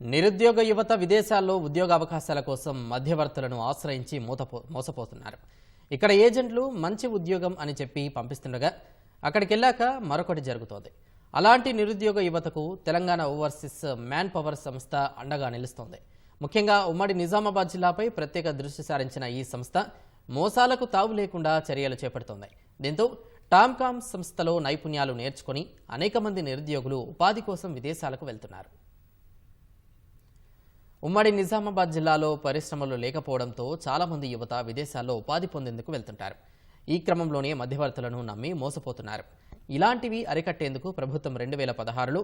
నిరుద్యోగ యువత విదేశాల్లో ఉద్యోగ అవకాశాల కోసం మధ్యవర్తులను ఆశ్రయించి మోసపోతున్నారు. ఇక్కడ ఏజెంట్లు మంచి ఉద్యోగం అని చెప్పి పంపిస్తుండగా అక్కడికి వెళ్ళాక మరొకటి జరుగుతోంది. అలాంటి నిరుద్యోగ యువతకు తెలంగాణ ఓవర్సీస్ మ్యాన్ పవర్ సంస్థ అండగా నిలుస్తోంది. ముఖ్యంగా ఉమ్మడి నిజామాబాద్ జిల్లాపై ప్రత్యేక దృష్టి సారించిన ఈ సంస్థ మోసాలకు తావు లేకుండా చర్యలు చేపడుతోంది. దీంతో టామ్కామ్ సంస్థలో నైపుణ్యాలు నేర్చుకుని అనేక మంది నిరుద్యోగులు ఉపాధి కోసం విదేశాలకు వెళ్తున్నారు. ఉమ్మడి నిజామాబాద్ జిల్లాలో పరిశ్రమలు లేకపోవడంతో చాలా మంది యువత విదేశాల్లో ఉపాధి పొందేందుకు వెళ్తుంటారు. ఈ క్రమంలోనే మధ్యవర్తులను నమ్మి మోసపోతున్నారు. ఇలాంటివి అరికట్టేందుకు ప్రభుత్వం 2016లో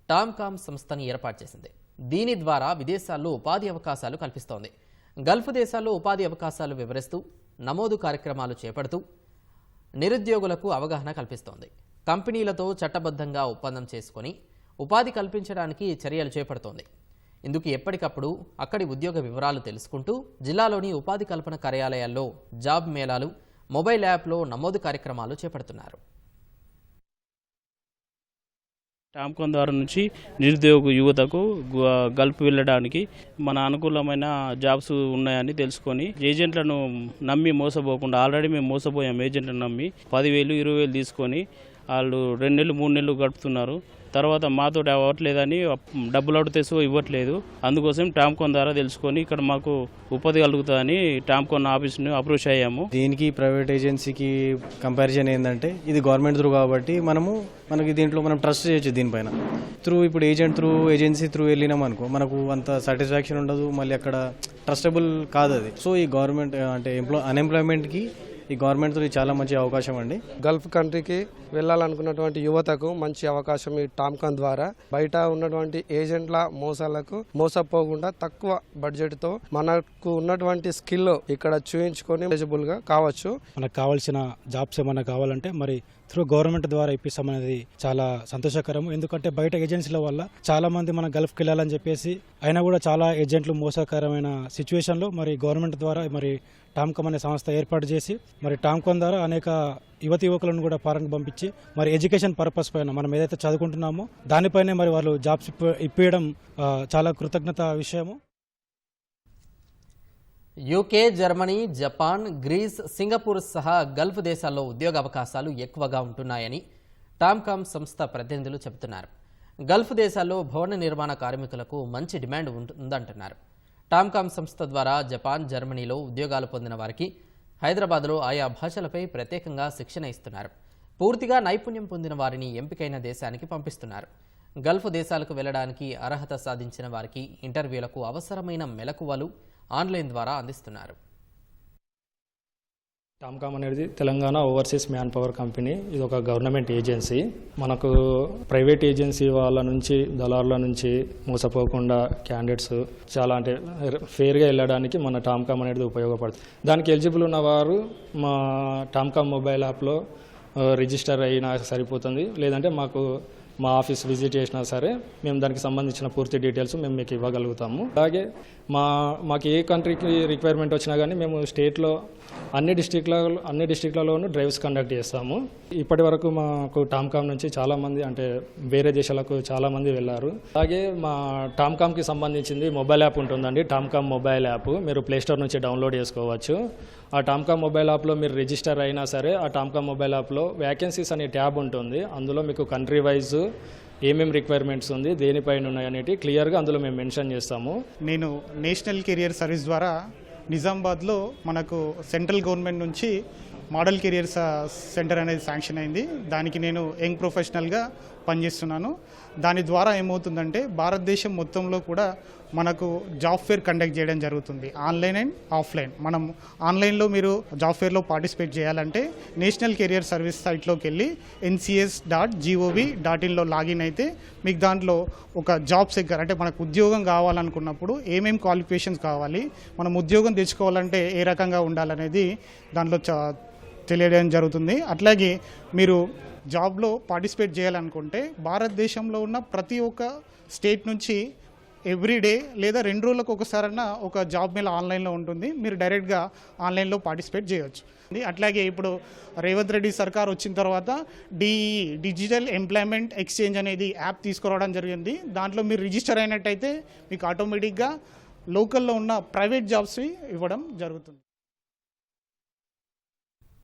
టామ్కామ్ సంస్థని ఏర్పాటు చేసింది. దీని ద్వారా విదేశాల్లో ఉపాధి అవకాశాలు కల్పిస్తోంది. గల్ఫ్ దేశాల్లో ఉపాధి అవకాశాలు వివరిస్తూ నమోదు కార్యక్రమాలు చేపడుతూ నిరుద్యోగులకు అవగాహన కల్పిస్తోంది. కంపెనీలతో చట్టబద్ధంగా ఒప్పందం చేసుకుని ఉపాధి కల్పించడానికి చర్యలు చేపడుతోంది. ఇందుకు ఎప్పటికప్పుడు అక్కడి ఉద్యోగ వివరాలు తెలుసుకుంటూ జిల్లాలోని ఉపాధి కల్పన కార్యాలయాల్లో జాబ్ మేళాలు, మొబైల్ యాప్లో నమోదు కార్యక్రమాలు చేపడుతున్నారు. టామ్కామ్ ద్వారా నుంచి నిరుద్యోగ యువతకు గల్ఫ్ వెళ్ళడానికి మన అనుకూలమైన జాబ్స్ ఉన్నాయని తెలుసుకొని ఏజెంట్లను నమ్మి మోసపోకుండా, ఆల్రెడీ మేము మోసపోయాం. ఏజెంట్లను నమ్మి 10,000, 20,000 తీసుకొని వాళ్ళు 2 నెలలు 3 నెలలు గడుపుతున్నారు. తర్వాత మాతో అవ్వట్లేదని డబ్బులు అడిగితే ఇవ్వట్లేదు. అందుకోసం టామ్కామ్ ద్వారా తెలుసుకొని ఇక్కడ మాకు ఉపాధి కలుగుతుందని టామ్కామ్ ఆఫీస్ని అప్రోచ్ అయ్యాము. దీనికి ప్రైవేట్ ఏజెన్సీకి కంపారిజన్ ఏంటంటే ఇది గవర్నమెంట్ త్రూ కాబట్టి మనకి దీంట్లో మనం ట్రస్ట్ చేయొచ్చు. దీనిపైన ఇప్పుడు ఏజెన్సీ త్రూ వెళ్ళినాం అనుకో మనకు అంత సాటిస్ఫాక్షన్ ఉండదు, మళ్ళీ అక్కడ ట్రస్టబుల్ కాదు అది. సో ఈ గవర్నమెంట్ అంటే అన్ఎంప్లాయ్మెంట్కి ఈ గవర్నమెంట్ తో చాలా మంచి అవకాశం అండి. గల్ఫ్ కంట్రీకి వెళ్ళాలనుకున్నటువంటి యువతకు మంచి అవకాశం ఈ టామ్కామ్ ద్వారా. బయట ఉన్నటువంటి ఏజెంట్ల మోసాలకు మోసపోకుండా తక్కువ బడ్జెట్ తో మనకు ఉన్నటువంటి స్కిల్ ఇక్కడ చూయించుకొని ఎలిజిబుల్ గా కావచ్చు. మనకు కావాల్సిన జాబ్స్ ఏమైనా కావాలంటే మరి త్రూ గవర్నమెంట్ ద్వారా ఇప్పిస్తామనేది చాలా సంతోషకరం. ఎందుకంటే బయట ఏజెన్సీల వల్ల చాలా మంది మన గల్ఫ్కి వెళ్ళాలని చెప్పేసి అయినా కూడా చాలా ఏజెంట్లు మోసకరమైన సిచ్యువేషన్లో మరి గవర్నమెంట్ ద్వారా మరి టామ్కామ్ అనే సంస్థ ఏర్పాటు చేసి మరి టామ్కామ్ ద్వారా అనేక యువకులను కూడా ఫారెన్కి పంపించి మరి ఎడ్యుకేషన్ పర్పస్ పైన మనం ఏదైతే చదువుకుంటున్నామో దానిపైనే మరి వాళ్ళు జాబ్స్ ఇప్పించడం చాలా కృతజ్ఞత విషయము. UK, Germany, Japan, Greece, Singapore సహా గల్ఫ్ దేశాల్లో ఉద్యోగ అవకాశాలు ఎక్కువగా ఉంటున్నాయని టామ్కామ్ సంస్థ ప్రతినిధులు చెబుతున్నారు. గల్ఫ్ దేశాల్లో భవన నిర్మాణ కార్మికులకు మంచి డిమాండ్ ఉందంటున్నారు. టామ్కామ్ సంస్థ ద్వారా జపాన్, జర్మనీలో ఉద్యోగాలు పొందిన వారికి హైదరాబాద్లో ఆయా భాషలపై ప్రత్యేకంగా శిక్షణ ఇస్తున్నారు. పూర్తిగా నైపుణ్యం పొందిన వారిని ఎంపికైన దేశానికి పంపిస్తున్నారు. గల్ఫ్ దేశాలకు వెళ్లడానికి అర్హత సాధించిన వారికి ఇంటర్వ్యూలకు అవసరమైన మెలకువలు ఆన్లైన్ ద్వారా అందిస్తున్నారు. టామ్కామ్ అనేది Telangana overseas man power company. ఇది ఒక గవర్నమెంట్ ఏజెన్సీ. మనకు ప్రైవేట్ ఏజెన్సీ వాళ్ళ నుంచి, దళారుల నుంచి మోసపోకుండా క్యాండిడేట్స్ చాలా అంటే ఫెయిర్గా వెళ్ళడానికి మన టామ్కామ్ అనేది ఉపయోగపడుతుంది. దానికి ఎలిజిబుల్ ఉన్నవారు మా టామ్కామ్ మొబైల్ యాప్లో రిజిస్టర్ అయినా సరిపోతుంది. లేదంటే మా ఆఫీస్ విజిట్ చేసినా సరే మేము దానికి సంబంధించిన పూర్తి డీటెయిల్స్ మేము మీకు ఇవ్వగలుగుతాము. అలాగే మాకు ఏ కంట్రీకి రిక్వైర్మెంట్ వచ్చినా కానీ మేము స్టేట్లో అన్ని డిస్ట్రిక్ట్లలోనూ డ్రైవ్స్ కండక్ట్ చేస్తాము. ఇప్పటి వరకు మాకు టామ్కామ్ నుంచి చాలామంది అంటే వేరే దేశాలకు చాలామంది వెళ్ళారు. అలాగే మా టామ్కామ్కి సంబంధించింది మొబైల్ యాప్ ఉంటుందండి. టామ్కామ్ మొబైల్ యాప్ మీరు ప్లేస్టోర్ నుంచి డౌన్లోడ్ చేసుకోవచ్చు. ఆ టామ్కామ్ మొబైల్ యాప్లో మీరు రిజిస్టర్ అయినా సరే ఆ టామ్కామ్ మొబైల్ యాప్లో వ్యాకెన్సీస్ అనే ట్యాబ్ ఉంటుంది. అందులో మీకు కంట్రీ వైజ్ ఏమేమి రిక్వైర్మెంట్స్ ఉంది, దేనిపైన ఉన్నాయనేది క్లియర్గా అందులో మేము మెన్షన్ చేస్తాము. నేను నేషనల్ కెరియర్ సర్వీస్ ద్వారా నిజామాబాద్లో మనకు సెంట్రల్ గవర్నమెంట్ నుంచి మోడల్ కెరియర్ సెంటర్ అనేది శాంక్షన్ అయింది. దానికి నేను యంగ్ ప్రొఫెషనల్గా పనిచేస్తున్నాను. దాని ద్వారా ఏమవుతుందంటే భారతదేశం మొత్తంలో కూడా మనకు జాబ్ ఫేర్ కండక్ట్ చేయడం జరుగుతుంది, ఆన్లైన్ అండ్ ఆఫ్లైన్. మనం ఆన్లైన్లో మీరు జాబ్ ఫేర్లో పార్టిసిపేట్ చేయాలంటే నేషనల్ కెరియర్ సర్వీస్ సైట్లోకి వెళ్ళి ncs.gov.inలో లాగిన్ అయితే మీకు దాంట్లో ఒక జాబ్ సెక్టర్ అంటే మనకు ఉద్యోగం కావాలనుకున్నప్పుడు ఏమేమి క్వాలిఫికేషన్స్ కావాలి, మనం ఉద్యోగం తెచ్చుకోవాలంటే ఏ రకంగా ఉండాలనేది దాంట్లో తెలియడం జరుగుతుంది. అట్లాగే మీరు జాబ్లో పార్టిసిపేట్ చేయాలనుకుంటే భారతదేశంలో ఉన్న ప్రతి ఒక్క స్టేట్ నుంచి ఎవ్రీడే లేదా 2 రోజులకు ఒకసారన్నా ఒక జాబ్ మేళ ఆన్లైన్లో ఉంటుంది. మీరు డైరెక్ట్గా ఆన్లైన్లో పార్టిసిపేట్ చేయవచ్చు. అట్లాగే ఇప్పుడు రేవంత్ రెడ్డి సర్కార్ వచ్చిన తర్వాత డిజిటల్ ఎంప్లాయ్మెంట్ ఎక్స్చేంజ్ అనేది యాప్ తీసుకురావడం జరిగింది. దాంట్లో మీరు రిజిస్టర్ అయినట్టయితే మీకు ఆటోమేటిక్గా లోకల్లో ఉన్న ప్రైవేట్ జాబ్స్ ఇవ్వడం జరుగుతుంది.